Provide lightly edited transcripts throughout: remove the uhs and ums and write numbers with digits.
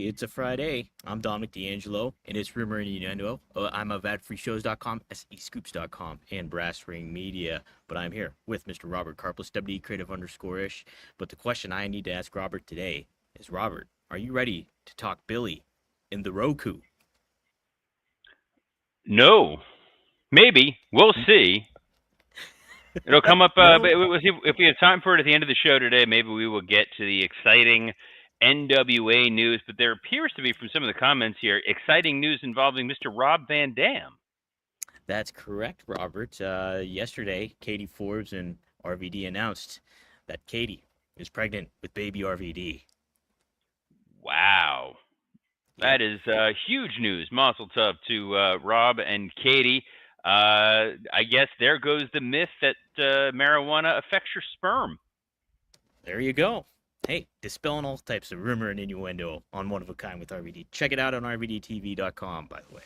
It's a Friday. I'm Dominic D'Angelo, and it's Rumor and Innuendo. I'm of adfreeshows.com, SEScoops.com, and Brass Ring Media. But I'm here with Mr. Robert Karplus, WD Creative_ish. But the question I need to ask Robert today is, Robert, are you ready to talk Billy in the Roku? No, maybe we'll see. It'll come up. But No? if we have time for it at the end of the show today, maybe we will get to the exciting NWA news. But there appears to be, from some of the comments here, exciting news involving Mr. Rob Van Dam. That's correct, Robert. Yesterday, Katie Forbes and RVD announced that Katie is pregnant with baby RVD. Wow, Yep. that is huge news. Mazel tov to Rob and Katie. I guess there goes the myth that marijuana affects your sperm. There you go. Hey, dispelling all types of rumor and innuendo on One of a Kind with RVD. Check it out on RVDTV.com, by the way.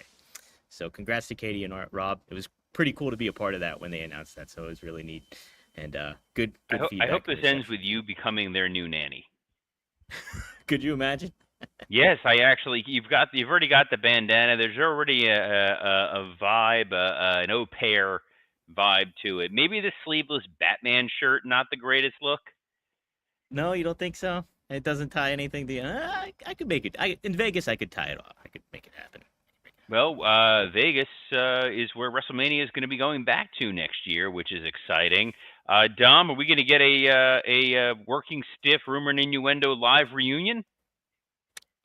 So congrats to Katie and Rob. It was pretty cool to be a part of that when they announced that. So it was really neat. And good I hope feedback and this ends reception. with you becoming their new nanny. Could you imagine? Yes, I actually you've already got the bandana. There's already a vibe, an au pair vibe to it. Maybe the sleeveless Batman shirt, not the greatest look. No, you don't think so? It doesn't tie anything to. I could make it. In Vegas, I could tie it off. I could make it happen. Well, Vegas is where WrestleMania is going to be going back to next year, which is exciting. Dom, are we going to get a working stiff rumor and innuendo live reunion?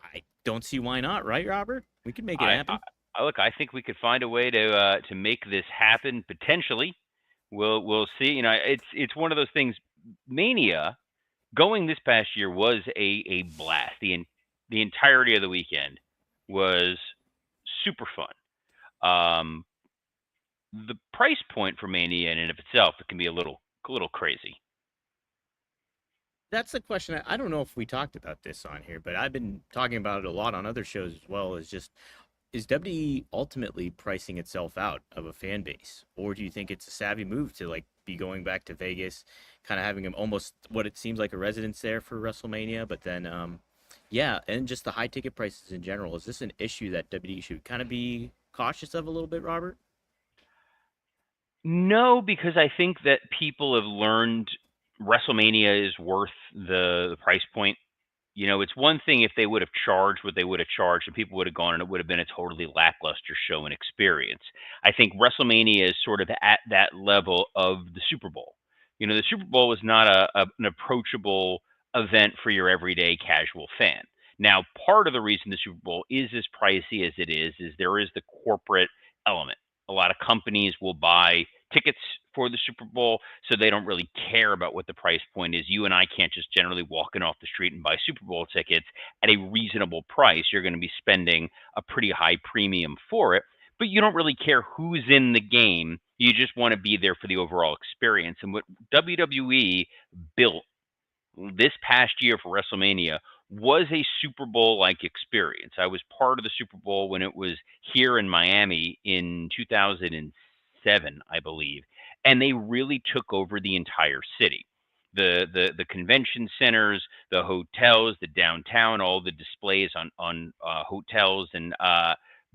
I don't see why not, right, Robert? We could make it I, happen. look. I think we could find a way to make this happen potentially. We'll see. You know, it's one of those things. Mania going this past year was a blast. The entirety of the weekend was super fun. Um, the price point for Mania in and of itself, it can be a little crazy. That's the question. I don't know if we talked about this on here, but I've been talking about it a lot on other shows as well. Is WWE ultimately pricing itself out of a fan base, or do you think it's a savvy move to like be going back to Vegas, kind of having them almost what it seems like a residence there for WrestleMania, but then yeah, and just the high ticket prices in general. Is this an issue that WWE should kind of be cautious of a little bit, Robert? No, because I think that people have learned WrestleMania is worth the price point. You know, it's one thing if they would have charged what they would have charged and people would have gone and it would have been a totally lackluster show and experience. I think WrestleMania is sort of at that level of the Super Bowl. You know, the Super Bowl is not an approachable event for your everyday casual fan. Now, part of the reason the Super Bowl is as pricey as it is there is the corporate element. A lot of companies will buy tickets for the Super Bowl, so they don't really care about what the price point is. You and I can't just generally walk in off the street and buy Super Bowl tickets at a reasonable price. You're going to be spending a pretty high premium for it, but you don't really care who's in the game. You just want to be there for the overall experience. And what WWE built this past year for WrestleMania was a Super Bowl like experience. I was part of the Super Bowl when it was here in Miami in 2007, I believe, and they really took over the entire city. The convention centers, the hotels, the downtown, all the displays on hotels and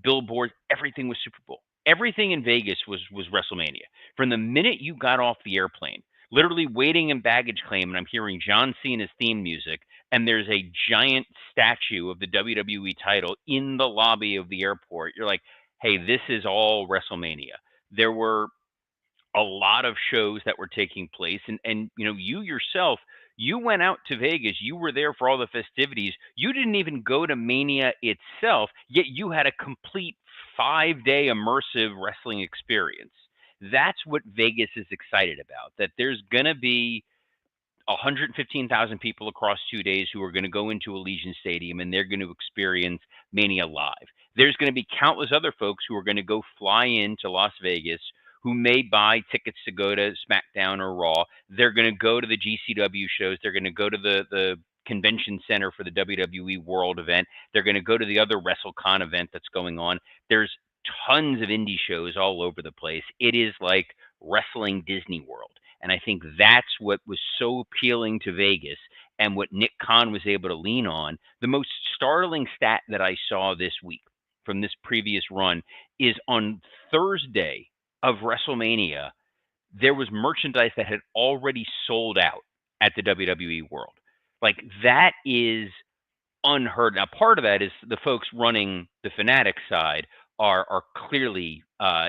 billboards, everything was Super Bowl. Everything in Vegas was WrestleMania. From the minute you got off the airplane, literally waiting in baggage claim, and I'm hearing John Cena's theme music, and there's a giant statue of the WWE title in the lobby of the airport. You're like, hey, this is all WrestleMania. There were a lot of shows that were taking place, and you know, you yourself, you went out to Vegas, you were there for all the festivities, you didn't even go to Mania itself, yet you had a complete 5-day immersive wrestling experience. That's what Vegas is excited about, that there's going to be 115,000 people across 2 days who are going to go into Allegiant Stadium and they're going to experience Mania live. There's going to be countless other folks who are going to go fly into Las Vegas who may buy tickets to go to SmackDown or Raw. They're going to go to the GCW shows. They're going to go to the convention center for the WWE World event. They're going to go to the other WrestleCon event that's going on. There's tons of indie shows all over the place. It is like wrestling Disney World. And I think that's what was so appealing to Vegas. and what Nick Khan was able to lean on. The most startling stat that I saw this week from this previous run is on Thursday of WrestleMania, there was merchandise that had already sold out at the WWE World. Like that is unheard. Now, part of that is the folks running the Fanatic side are clearly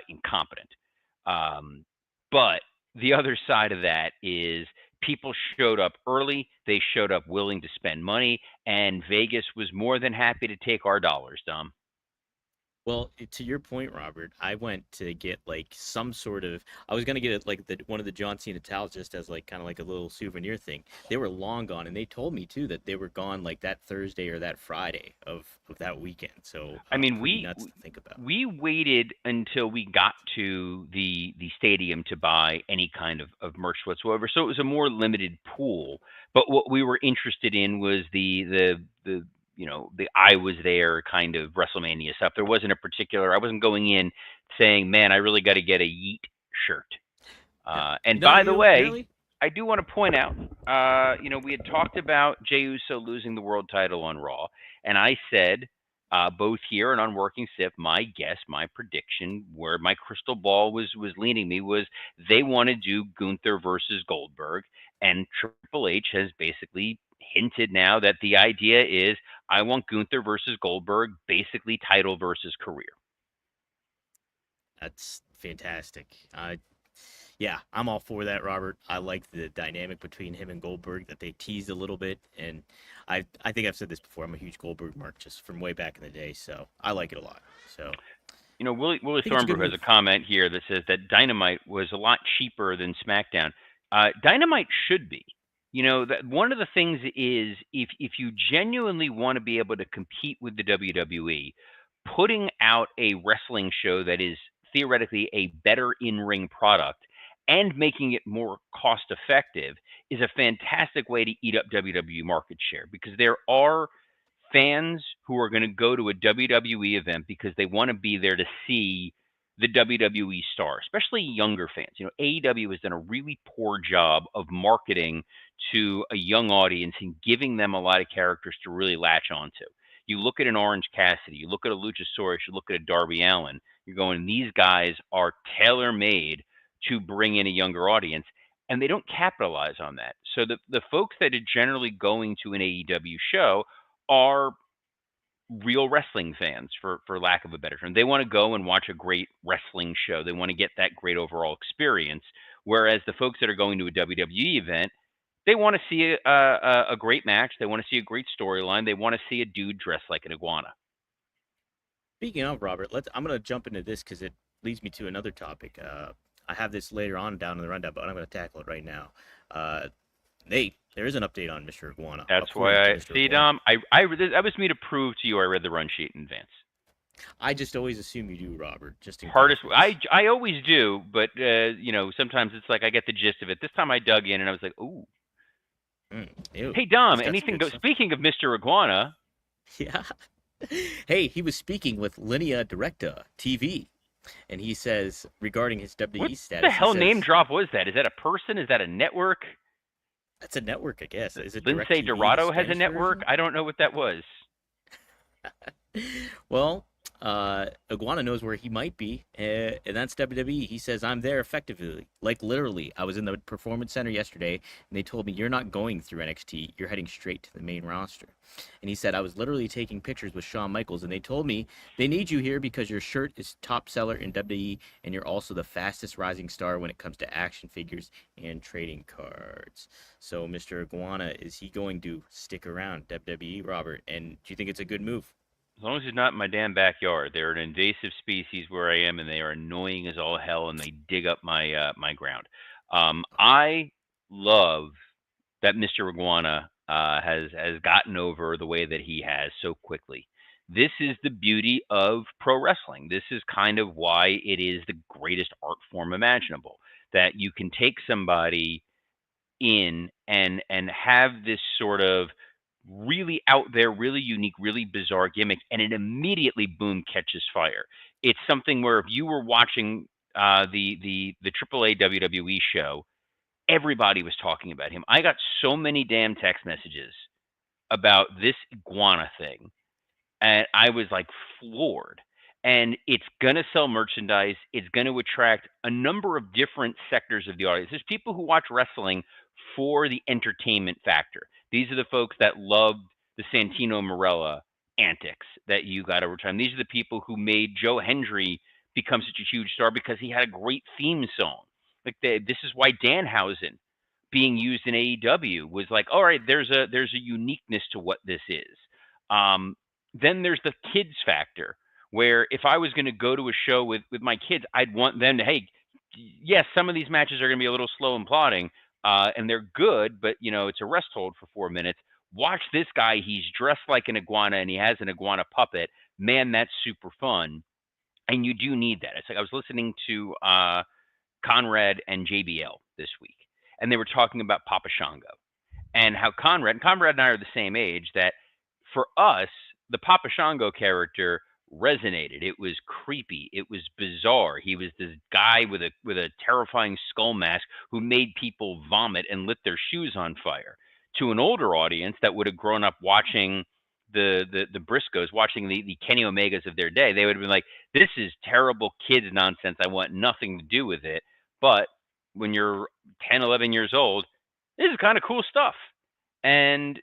incompetent. Um, but the other side of that is people showed up early. They showed up willing to spend money, and Vegas was more than happy to take our dollars, Dom. Well, to your point, Robert, I went to get like some sort of. I was gonna get it like the one of the John Cena towels just as like kind of like a little souvenir thing. They were long gone, and they told me too that they were gone like that Thursday or that Friday of that weekend. So I mean, pretty nuts to think about. we waited until we got to the stadium to buy any kind of merch whatsoever. So it was a more limited pool. But what we were interested in was the the I was there kind of WrestleMania stuff. There wasn't a particular. I wasn't going in saying, "Man, I really got to get a Yeet shirt." Yeah. And No, by the you way, really? I do want to point out, we had talked about Jey Uso losing the world title on Raw, and I said, both here and on Working Stiff, my guess, my prediction, where my crystal ball was leaning me was they want to do Gunther versus Goldberg, and Triple H has basically hinted now that the idea is I want Gunther versus Goldberg, basically title versus career. That's fantastic. Yeah, I'm all for that, Robert. I like the dynamic between him and Goldberg that they teased a little bit, and I think I've said this before. I'm a huge Goldberg mark just from way back in the day, so I like it a lot. So I Willie think it's a good Thornbrew has a move. comment here that says that Dynamite was a lot cheaper than SmackDown. Dynamite should be. That one of the things is if you genuinely want to be able to compete with the WWE, putting out a wrestling show that is theoretically a better in-ring product and making it more cost effective is a fantastic way to eat up WWE market share because there are fans who are going to go to a WWE event because they want to be there to see the WWE star, especially younger fans. AEW has done a really poor job of marketing to a young audience and giving them a lot of characters to really latch onto. You look at an Orange Cassidy, you look at a Luchasaurus, you look at a Darby Allin, you're going, these guys are tailor made to bring in a younger audience, and they don't capitalize on that. So the folks that are generally going to an AEW show are real wrestling fans for lack of a better term. They want to go and watch a great wrestling show. They want to get that great overall experience. Whereas the folks that are going to a WWE event, they want to see a great match. They want to see a great storyline. They want to see a dude dressed like an iguana. Speaking of Robert, I'm gonna jump into this because it leads me to another topic. I have this later on down in the rundown, but I'm gonna tackle it right now. Uh, Nate, there is an update on Mr. Iguana, That's according why to I Mr. see, Iguana. Dom. I that was me to prove to you I read the run sheet in advance. I just always assume you do, Robert, just in Hardest. confidence. I always do, but sometimes it's like I get the gist of it. This time I dug in and I was like, ooh. Ew, Hey Dom, he's got some anything good go? stuff. Speaking of Mr. Iguana, Yeah. Hey, he was speaking with Linea Directa TV, and he says regarding his what WWE the status, he hell name says drop was that? Is that a person? Is that a network? that's a network, I guess. Is it Lindsay DirecTV, the Dorado has a Spanish network. version? I don't know what that was. Well, Iguana knows where he might be, and that's WWE. He says, I'm there effectively. Like, literally, I was in the Performance Center yesterday, and they told me, you're not going through NXT. You're heading straight to the main roster. And he said, I was literally taking pictures with Shawn Michaels, and they told me, they need you here because your shirt is top seller in WWE, and you're also the fastest rising star when it comes to action figures and trading cards. So, Mr. Iguana, is he going to stick around WWE, Robert? And do you think it's a good move? As long as it's not in my damn backyard. They're an invasive species where I am, and they are annoying as all hell, and they dig up my ground. I love that Mr. Iguana has gotten over the way that he has so quickly. This is the beauty of pro wrestling. This is kind of why it is the greatest art form imaginable. That you can take somebody in and have this sort of really out there, really unique, really bizarre gimmick, and it immediately boom catches fire. It's something where if you were watching the AAA WWE show Everybody was talking about him. I got so many damn text messages about this iguana thing, and I was like floored. And it's going to sell merchandise. It's going to attract a number of different sectors of the audience. There's people who watch wrestling for the entertainment factor. These are the folks that loved the Santino Marella antics that you got over time. These are the people who made Joe Hendry become such a huge star because he had a great theme song. This is why Danhausen being used in AEW was like, all right, there's a uniqueness to what this is. Then there's the kids factor, where if I was going to go to a show with my kids, I'd want them to, hey, yes, some of these matches are going to be a little slow and plodding, and they're good, but it's a rest hold for 4 minutes. Watch this guy; he's dressed like an iguana and he has an iguana puppet. Man, that's super fun, and you do need that. It's like I was listening to Conrad and JBL this week, and they were talking about Papa Shango and how Conrad and I are the same age, that for us, the Papa Shango character resonated. It was creepy. It was bizarre. He was this guy with a terrifying skull mask who made people vomit and lit their shoes on fire. To an older audience that would have grown up watching the Briscoes, watching the Kenny Omegas of their day, they would have been like, this is terrible kids nonsense. I want nothing to do with it. But when you're 10, 11 years old, this is kind of cool stuff. And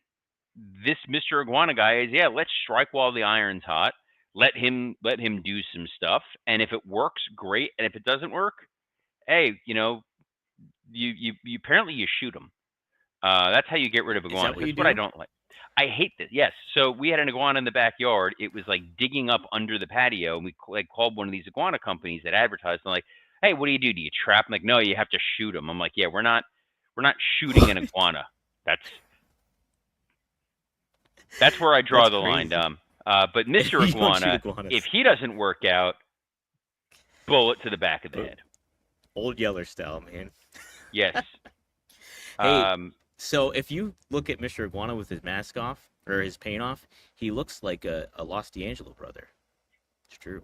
this Mr. Iguana guy is, yeah, let's strike while the iron's hot. Let him do some stuff. And if it works, great. And if it doesn't work, hey, you apparently you shoot them. That's how you get rid of Is that iguanas. what you That's what I do? don't like. I hate this. Yes. So we had an iguana in the backyard. It was like digging up under the patio, and we called one of these iguana companies that advertised. And like, hey, what do you do? Do you trap? I'm like, no, you have to shoot them. I'm like, yeah, we're not shooting an What? iguana. That's that's where I draw That's the line. crazy. But Mr. You don't shoot Iguana, if iguanas. he doesn't work out, bullet to the back of the Uh, head. Old Yeller style, man. Yes. Hey, Um, so if you look at Mr. Iguana with his mask off or his paint off, he looks like a Los D'Angelo brother. It's true.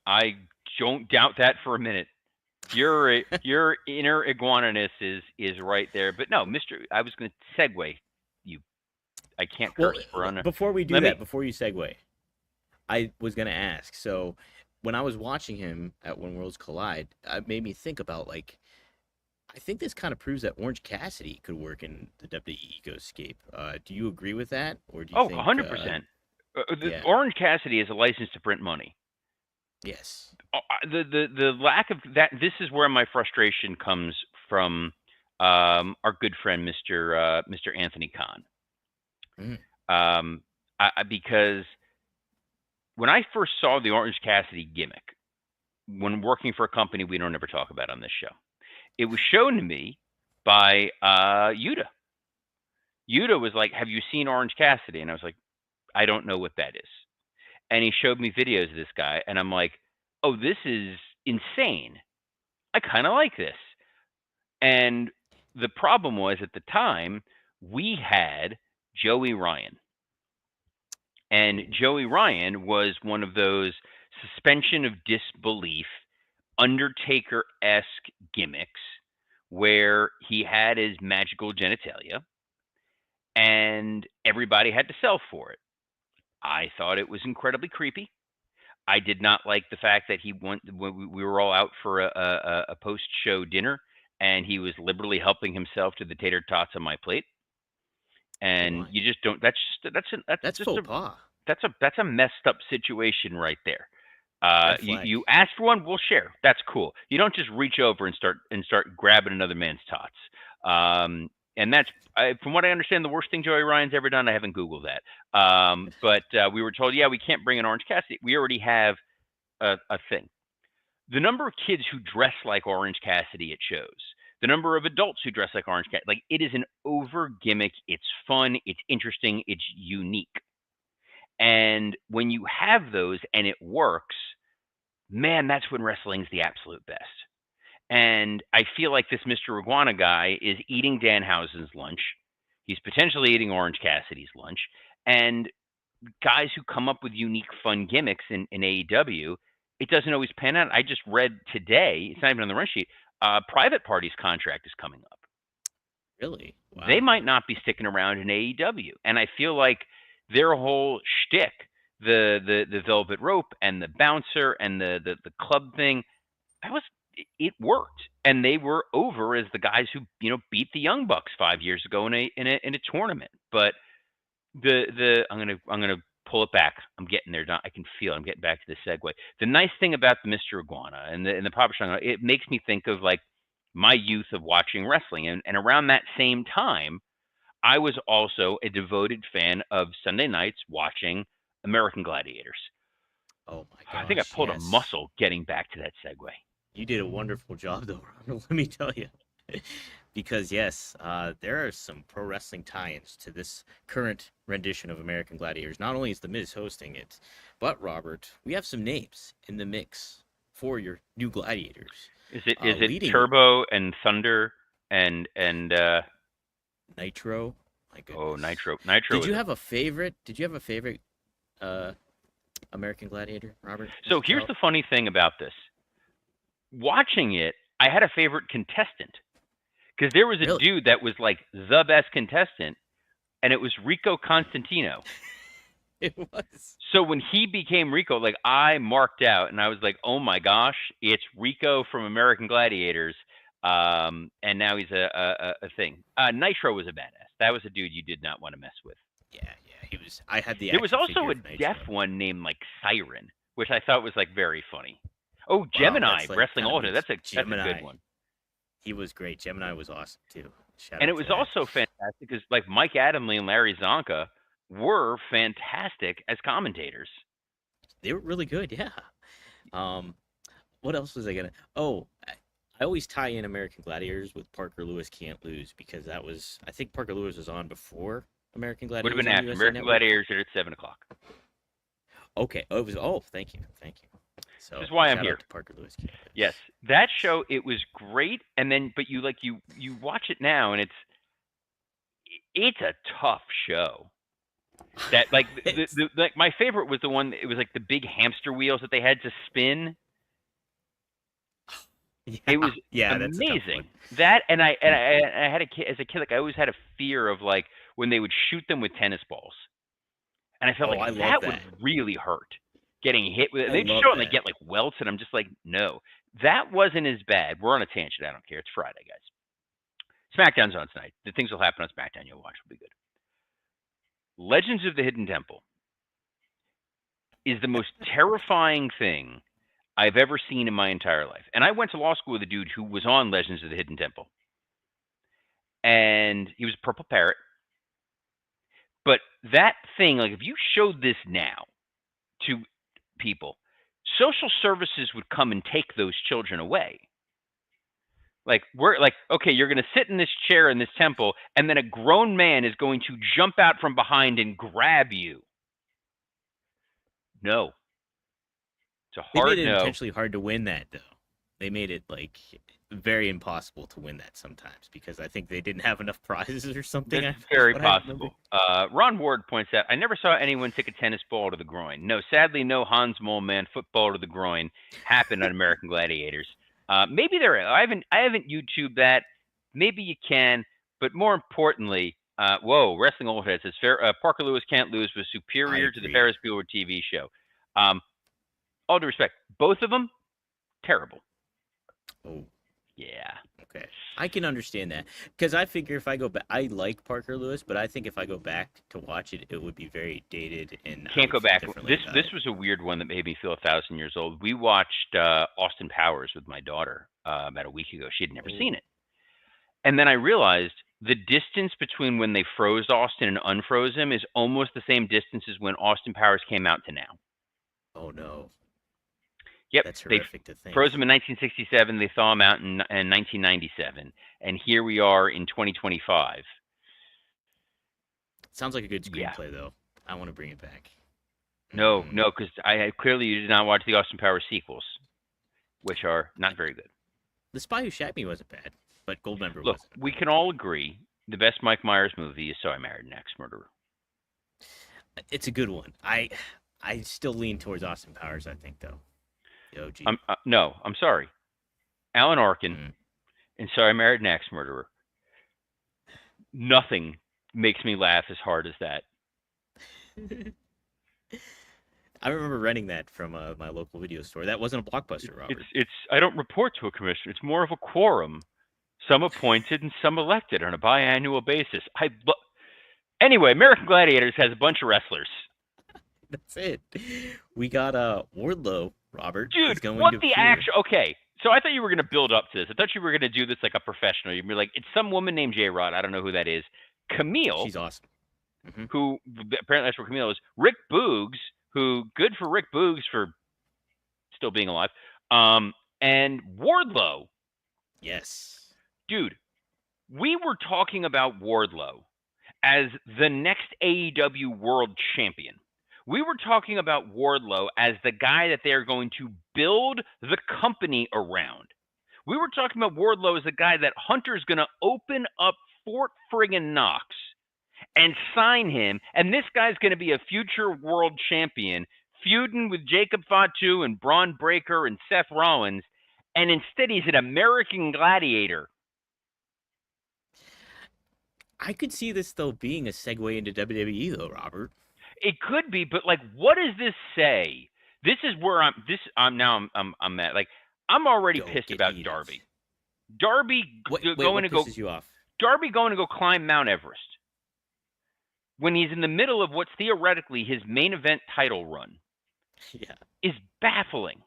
I don't doubt that for a minute. Your inner iguananess is right there. But no, Mister, I was going to segue. You, I can't Well, curse for on. before we do Let that, me. before you segue, I was gonna ask. So when I was watching him at When Worlds Collide, it made me think about like I think this kind of proves that Orange Cassidy could work in the WWE ecoscape. Do you agree with that, or do you Oh, think? 100%. The Yeah. Orange Cassidy is a license to print money. Yes. The lack of that. This is where my frustration comes from. Our good friend Mr. Anthony Khan. Mm, Because when I first saw the Orange Cassidy gimmick, when working for a company we don't ever talk about on this show, it was shown to me by Yuta. Yuta was like, "Have you seen Orange Cassidy?" And I was like, "I don't know what that is." And he showed me videos of this guy, and I'm like, "Oh, this is insane. I kind of like this." And the problem was at the time we had Joey Ryan, and ooh, Joey Ryan was one of those suspension of disbelief Undertaker esque gimmicks where he had his magical genitalia and everybody had to sell for it. I thought it was incredibly creepy. I did not like the fact that he went when we were all out for a post show dinner and he was liberally helping himself to the tater tots on my plate. And why? you just don't. That's That's just a faux pas. that's a messed up situation right there. Red flag. You asked for one, we'll share. That's cool. You don't just reach over and start grabbing another man's tots. And that's from what I understand, the worst thing Joey Ryan's ever done. I haven't Googled that, but we were told, yeah, we can't bring an Orange Cassidy. We already have a thing. The number of kids who dress like Orange Cassidy at shows, the number of adults who dress like Orange Cassidy, like it is an over gimmick. It's fun. It's interesting. It's unique. And when you have those and it works, man, that's when wrestling's the absolute best. And I feel like this Mr. Iguana guy is eating Danhausen's lunch. He's potentially eating Orange Cassidy's lunch. And guys who come up with unique, fun gimmicks in AEW, it doesn't always pan out. I just read today, it's not even on the run sheet, Private Party's contract is coming up. Really? They Wow. might not be sticking around in AEW. And I feel like their whole shtick, the velvet rope and the bouncer and the club thing, that was it worked, and they were over as the guys who beat the Young Bucks 5 years ago in a tournament. But the I'm gonna pull it back. I'm getting there. I can feel it. I'm getting back to the segue. The nice thing about the Mr. Iguana and the Papa Shango, it makes me think of like my youth of watching wrestling, and around that same time, I was also a devoted fan of Sunday nights watching American Gladiators. Oh my I think I gosh, pulled a yes. muscle getting back to that segue. You did a wonderful job, though, Ronald. Let me tell you. Because, yes, there are some pro wrestling tie ins to this current rendition of American Gladiators. Not only is The Miz hosting it, but, Robert, we have some names in the mix for your new Gladiators. Is it Leading Turbo and Thunder and Nitro. My oh, goodness. Nitro Did is you a have a favorite? Did you have a favorite uh, American Gladiator, Robert, as so a here's child? the funny thing about this. Watching it, I had a favorite contestant because there was a Really? dude that was like the best contestant, and it was Rico Constantino. It was. So when he became Rico, like I marked out and I was like, oh my gosh, it's Rico from American Gladiators. And now he's a thing. Nitro was a badass. That was a dude you did not want to mess with. Yeah, yeah, he was. I had the There was action also figure a of deaf Nitro. one named like Siren, which I thought was like very funny. Oh, Wow, Gemini that's like Wrestling kind of Ultimate. means That's a good Gemini. one. He was great. Gemini was awesome too. Shout And it out to was that. also fantastic because like Mike Adamle and Larry Zonka were fantastic as commentators. They were really good. Yeah. Um, what else was I gonna? Oh, I always tie in American Gladiators with Parker Lewis Can't Lose because that was. I think Parker Lewis was on before American Would have Gladiators been on after USA American Network. Gladiators are at 7 o'clock. Okay. Oh, it was. Oh, thank you, thank you. This So is why I'm shout here. out to Parker Lewis Can't Yes, Lose. that show it was great, and then but you watch it now, and it's a tough show. That like It's like my favorite was the one. It was like the big hamster wheels that they had to spin. It yeah, was yeah. That's a tough one. amazing. That and I had a kid as a kid. Like I always had a fear of like when they would shoot them with tennis balls, and I felt Oh, like I love that would that. really hurt getting hit with it. I And they'd show love it and they that. get like welts, and I'm just like, no, that wasn't as bad. We're on a tangent. I don't care. It's Friday, guys. SmackDown's on tonight. The things will happen on SmackDown. You'll watch. Will be good. Legends of the Hidden Temple is the most terrifying thing I've ever seen in my entire life. And I went to law school with a dude who was on Legends of the Hidden Temple, and he was a purple parrot. But that thing, like if you showed this now to people, social services would come and take those children away. Like we're like, okay, you're going to sit in this chair in this temple, and then a grown man is going to jump out from behind and grab you. No, it's a They made hard it no. intentionally hard to win that though. They made it like very impossible to win that sometimes because I think they didn't have enough prizes or something. That's Is very what I remember. possible. Ron Ward points out, I never saw anyone take a tennis ball to the groin. No, sadly, no Hans Mole Man football to the groin happened on American Gladiators. Maybe there. I haven't YouTube that. Maybe you can, but more importantly, whoa, Wrestling Old Head says Parker Lewis Can't Lose was I superior to the agree. Ferris Bueller TV show. Um, all due respect, both of them terrible. Oh, Yeah, okay. I can understand that because I figure if I go back, I like Parker Lewis, but I think if I go back to watch it, it would be very dated and I can't would go feel back. differently This about this it. was a weird one that made me feel 1,000 years old. We watched Austin Powers with my daughter about a week ago. She had never seen Oh, it, and then I realized the distance between when they froze Austin and unfroze him is almost the same distance as when Austin Powers came out to now. oh no, Yep, that's they horrific to think. froze him in 1967. They thaw him out in 1997, and here we are in 2025. Sounds like a good Yeah, screenplay though. I want to bring it back. no, Mm. no, because I clearly you did not watch the Austin Powers sequels, which are not very good. The Spy Who Shagged Me wasn't bad, but Goldmember Look, wasn't we can apparently. all agree the best Mike Myers movie is So I Married an Axe Murderer. It's a good one. I still lean towards Austin Powers. I think though, the OG. No, I'm sorry. Alan Arkin Mm. in So I Married an Axe Murderer Nothing makes me laugh as hard as that. I remember renting that from my local video store. That wasn't a blockbuster, It's Robert. it's I don't report to a commissioner. It's more of a quorum. Some appointed and some elected on a biannual basis. Anyway, American Gladiators has a bunch of wrestlers. That's it. We got Wardlow, Robert. Dude, He's going what to the appear. actual? Okay, so I thought you were going to build up to this. I thought you were going to do this like a professional. You'd be like, it's some woman named J Rod. I don't know who that is. Camille, She's awesome. Hmm. who apparently that's where Camille is. Rick Boogs, who good for Rick Boogs for still being alive. And Wardlow, Yes. dude, we were talking about Wardlow as the next AEW World Champion. We were talking about Wardlow as the guy that they're going to build the company around. We were talking about Wardlow as the guy that Hunter's going to open up Fort friggin' Knox and sign him, and this guy's going to be a future world champion, feuding with Jacob Fatu and Braun Breaker and Seth Rollins, and instead he's an American Gladiator. I could see this though being a segue into WWE though, Robert. It could be, but like, what does this say? This is where I'm mad. Like, I'm already Go pissed get about heated. Darby. Darby Wait, going what to go. pisses you off? Darby going to go climb Mount Everest when he's in the middle of what's theoretically his main event title run Yeah. is baffling.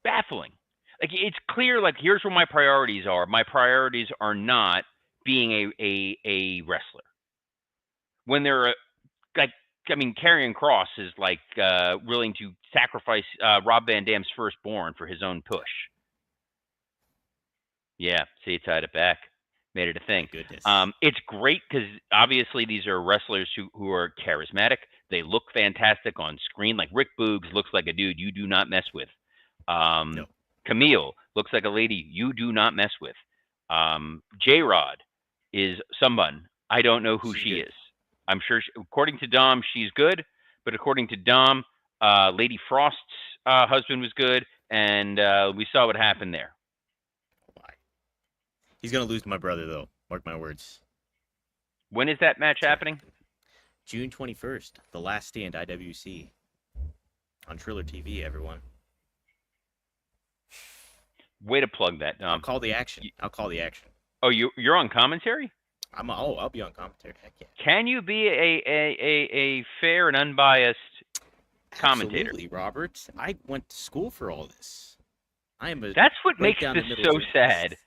Baffling. Like, it's clear. Like, here's where my priorities are. My priorities are not being a wrestler. When they're like, I mean, Karrion Kross is like willing to sacrifice Rob Van Dam's firstborn for his own push. Yeah, see, it tied it back, made it a thing. My goodness. It's great because obviously these are wrestlers who are charismatic. They look fantastic on screen. Like Rick Boogs looks like a dude you do not mess with. No. Camille looks like a lady you do not mess with. J Rod is someone I don't know who She's she good. is. I'm sure, according to Dom, she's good, but according to Dom, Lady Frost's husband was good, and we saw what happened there. Why? He's gonna lose to my brother though. Mark my words. When is that match It's gonna happening? happen. June 21st, The Last Stand IWC on Triller TV. Everyone, Way to plug that, I'll Dom. call the action. I'll call the action. Oh, you're on commentary? I'll be on commentary. Heck yeah. Can you be a fair and unbiased commentator? Absolutely, Robert. I went to school for all this. I am a That's what right makes down this the middle so journalist. sad.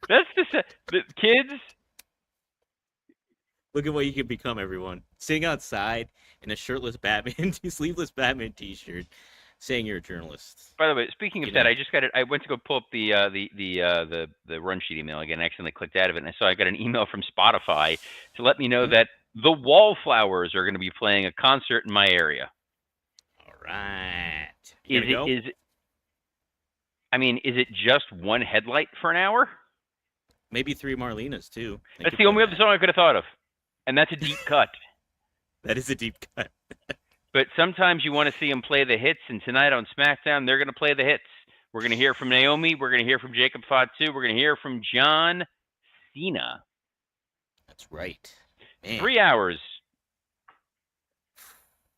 That's the kids. Look at what you can become, everyone. Sitting outside in a shirtless Batman, sleeveless Batman T-shirt, saying you're a journalist. By the way, speaking of You that, know. I just got it. I went to go pull up the run sheet email again. I accidentally clicked out of it, and I saw I got an email from Spotify to let me know that the Wallflowers are going to be playing a concert in my area. All right. Is You gonna it? go? Is it? I mean, is it just one headlight for an hour? Maybe 3 Marlenas too. They That's could the play only other that. song I could have thought of, and that's a deep cut. That is a deep cut. But sometimes you want to see them play the hits, and tonight on SmackDown, they're going to play the hits. We're going to hear from Naomi. We're going to hear from Jacob Fatu. We're going to hear from John Cena. That's right. Man. 3 hours.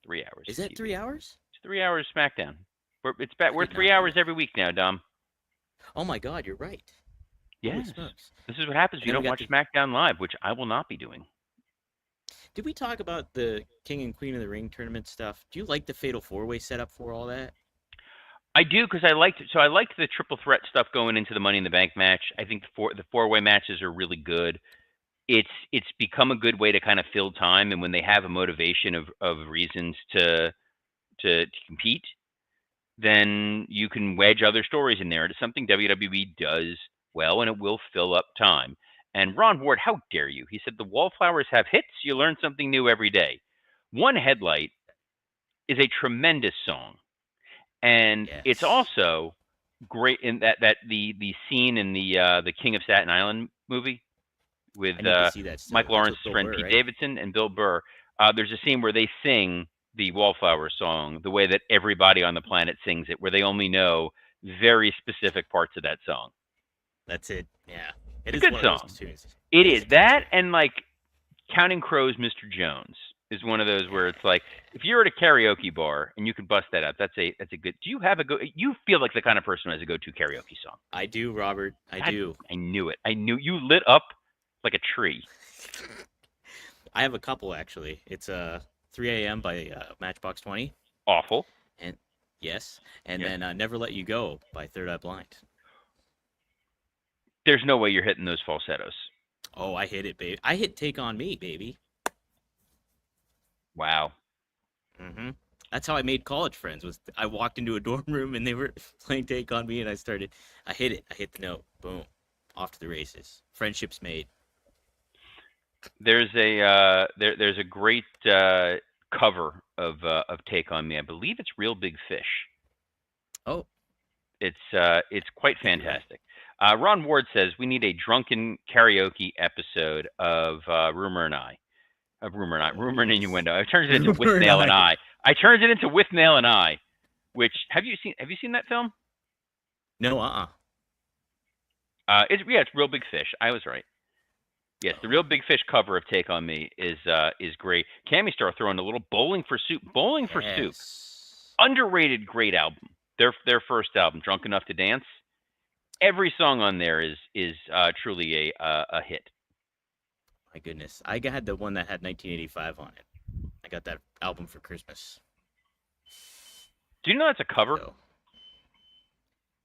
3 hours. Is that 3 hours? It's 3 hours SmackDown. We're Could 3 not hours believe every week now, Dom. Oh my God, you're right. Holy Yes. smokes. This is what happens if you And then don't we watch got SmackDown live, which I will not be doing. Did we talk about the King and Queen of the Ring tournament stuff? Do you like the Fatal 4-Way setup for all that? I do because I liked the triple threat stuff going into the Money in the Bank match. I think the four-way matches are really good. It's become a good way to kind of fill time, and when they have a motivation of reasons to compete, then you can wedge other stories in there. It's something WWE does well, and it will fill up time. And Ron Ward, how dare you? He said the Wallflowers have hits. You learn something new every day. One Headlight is a tremendous song, and it's Yes. also great in that the scene in the King of Staten Island movie with I need to see that Mike still. That's Lawrence's with Bill friend Burr, Pete right? Davidson and Bill Burr. There's a scene where they sing the Wallflower song the way that everybody on the planet sings it, where they only know very specific parts of that song. That's it. Yeah. It It's a is good one of those song. tunes. It It is is a good that, tune. and like Counting Crows, Mr. Jones is one of those where it's like if you're at a karaoke bar and you can bust that out, that's a good. Do you have a go? You feel like the kind of person who has a go-to karaoke song. I do, Robert. I God, do. I knew it. I knew you lit up like a tree. I have a couple actually. It's 3 a.m. by Matchbox 20, Awful. and yes, and Yes. then Never Let You Go by Third Eye Blind. There's no way you're hitting those falsettos. Oh, I hit it, baby. I hit Take on Me, baby. Wow. hmm That's how I made college friends. Was I walked into a dorm room and they were playing Take on Me, and I started. I hit it. I hit the note. Boom. Off to the races. Friendships made. There's a great cover of Take on Me. I believe it's Real Big Fish. Oh, It's quite I think you're right. fantastic. Ron Ward says we need a drunken karaoke episode of Rumor and I. Of Rumor and I. Oh Rumor and yes. Innuendo. I turned it into With Rumor and Nail and I. I. I turned it into With Nail and I. Which have you seen that film? No, It's Real Big Fish. I was right. Yes, the Oh Real Big Fish cover of Take on Me is great. Cammy Star throwing a little Bowling for Soup. Bowling for Soup. yes. Underrated great album. Their first album, Drunk Enough to Dance. Every song on there is truly a hit. My goodness. I had the one that had 1985 on it. I got that album for Christmas. Do you know that's a cover? So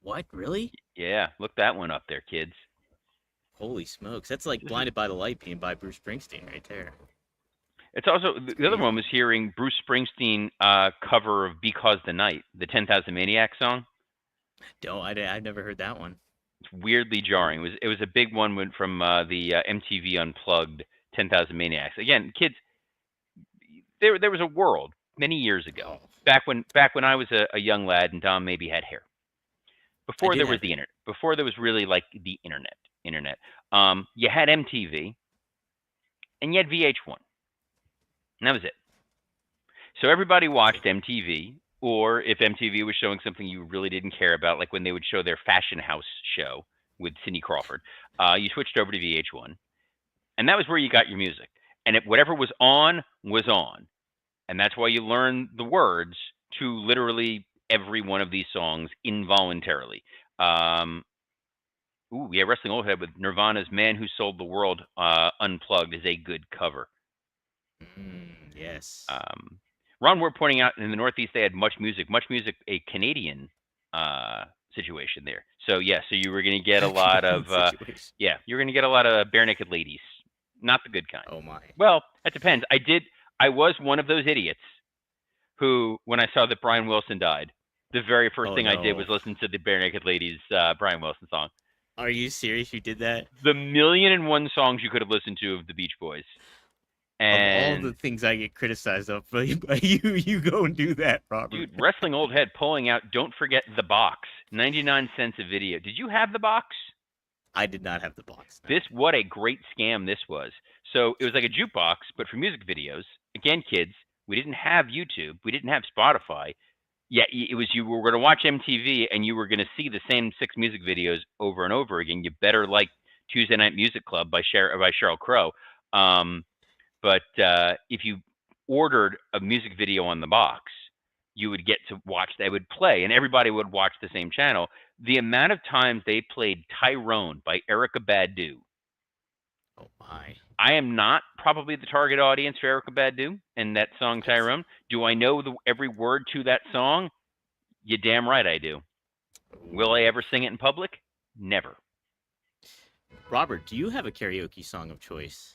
what? Really? Yeah, look that one up there, kids. Holy smokes. That's like This is Blinded by the Light being by Bruce Springsteen right there. it's also It's the other one crazy. was hearing Bruce Springsteen cover of Because the Night, the 10,000 Maniac song. Don't I've never heard that one. It's weirdly jarring. It was a big one from the MTV Unplugged 10,000 Maniacs. Again, kids, there was a world many years ago, Oh, back when I was a young lad and Dom maybe had hair. I Before did there was have the hair. internet, before there was really like the internet. You had MTV and you had VH1, and that was it. So everybody Okay. watched MTV, or if MTV was showing something you really didn't care about, like when they would show their Fashion House show with Cindy Crawford, you switched over to VH1, and that was where you got your music. And whatever was on, and that's why you learn the words to literally every one of these songs involuntarily. Um, Ooh, yeah, Wrestling Old Head with Nirvana's "Man Who Sold the World" unplugged is a good cover. Yes. Um, Ron Ward pointing out in the Northeast they had Much Music, a Canadian situation there. So yeah, so you were going to get a A lot of Canadian situation. yeah, you're going to get a lot of bare naked ladies, not the good kind. Oh my. Well, that depends. I was one of those idiots who, when I saw that Brian Wilson died, the very first Oh thing I did no. was listen to the bare naked ladies Brian Wilson song. Are you serious? You did that? The million and one songs you could have listened to of the Beach Boys. Of all the And things I get criticized of, but you go and do that, Robert. dude, Wrestling Old Head pulling out Don't Forget the Box. 99 cents a video. Did you have the box? I did not have the box. No. What a great scam this was. So it was like a jukebox, but for music videos. Again, kids, we didn't have YouTube. We didn't have Spotify. Yeah, it was you were going to watch MTV and you were going to see the same 6 music videos over and over again. You better like Tuesday Night Music Club by Sheryl Crow. Um, But if you ordered a music video on the box, you would get to watch. They would play, and everybody would watch the same channel. The amount of times they played Tyrone by Erica Badu. Oh my. I am not probably the target audience for Erica Badu and that song That's Tyrone. Do I know every word to that song? You damn right I do. Will I ooh. ever sing it in public? Never. Robert, do you have a karaoke song of choice?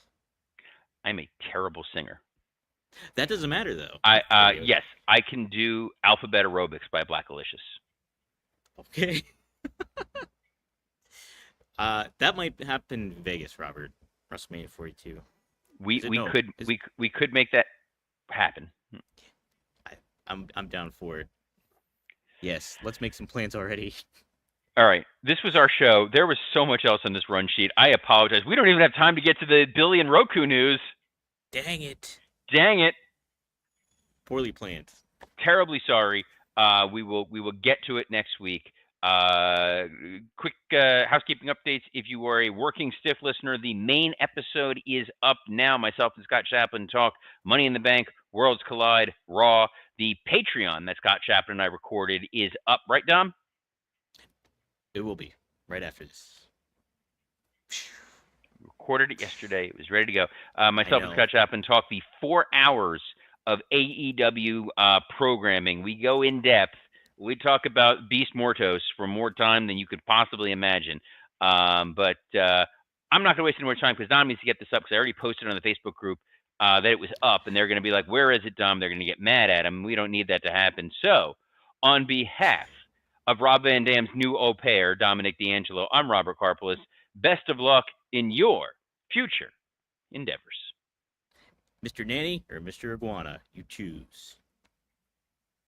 I'm a terrible singer. That doesn't matter though I with karaoke. yes, I can do Alphabet Aerobics by Black Alicious. Okay. That might happen in Vegas, Robert. WrestleMania 42. We Is it we no? could Is we could make that happen. I, I'm down for it. Yes, let's make some plans already. All right, this was our show. There was so much else on this run sheet. I apologize. We don't even have time to get to the Billy and Roku news. Dang it. Dang it! Poorly planned. Terribly sorry. We will get to it next week. Quick housekeeping updates. If you are a working stiff listener, the main episode is up now. Myself and Scott Chaplin talk Money in the Bank, Worlds Collide, Raw. The Patreon that Scott Chaplin and I recorded is up, right, Dom? It will be right after this. Recorded it yesterday. It was ready to go. I Myself and know. Scott Chaplin talk the 4 hours of AEW programming. We go in depth. We talk about Beast Mortos for more time than you could possibly imagine. But I'm not going to waste any more time because Dom needs to get this up because I already posted on the Facebook group that it was up, and they're going to be like, "Where is it, Dom?" They're going to get mad at him. We don't need that to happen. So, on behalf of Rob Van Dam's new au pair, Dominic D'Angelo, I'm Robert Karpolis. Best of luck in your future endeavors. Mr. Nanny or Mr. Iguana, you choose.